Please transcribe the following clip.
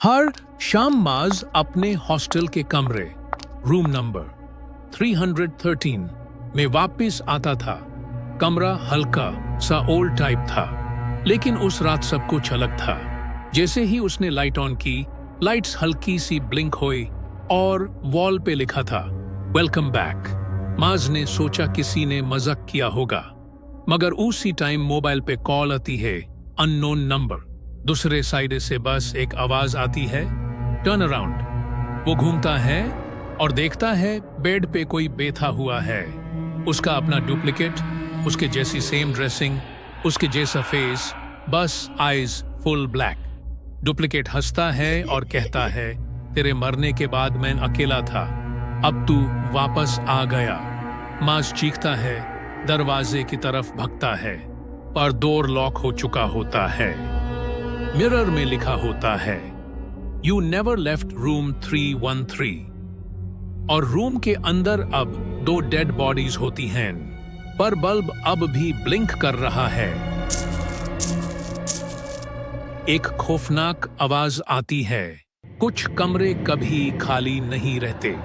हर शाम माज अपने हॉस्टल के कमरे रूम नंबर 313 में वापस आता था। कमरा हल्का सा ओल्ड टाइप था, लेकिन उस रात सब कुछ अलग था। जैसे ही उसने लाइट ऑन की, लाइट्स हल्की सी ब्लिंक हुई और वॉल पे लिखा था वेलकम बैक। माज ने सोचा किसी ने मजाक किया होगा, मगर उसी टाइम मोबाइल पे कॉल आती है, अननोन नंबर। दूसरे साइड से बस एक आवाज आती है, टर्न अराउंड। वो घूमता है और देखता है बेड पे कोई बैठा हुआ है। उसका अपना डुप्लीकेट, उसके जैसी सेम ड्रेसिंग, उसके जैसा फेस, बस आईज फुल ब्लैक। डुप्लीकेट हंसता है और कहता है, तेरे मरने के बाद मैं अकेला था, अब तू वापस आ गया। माज चीखता है, दरवाजे की तरफ भगता है, पर डोर लॉक हो चुका होता है। मिरर में लिखा होता है, यू नेवर लेफ्ट रूम 313। और रूम के अंदर अब 2 डेड बॉडीज होती हैं, पर बल्ब अब भी ब्लिंक कर रहा है। एक खौफनाक आवाज आती है, कुछ कमरे कभी खाली नहीं रहते।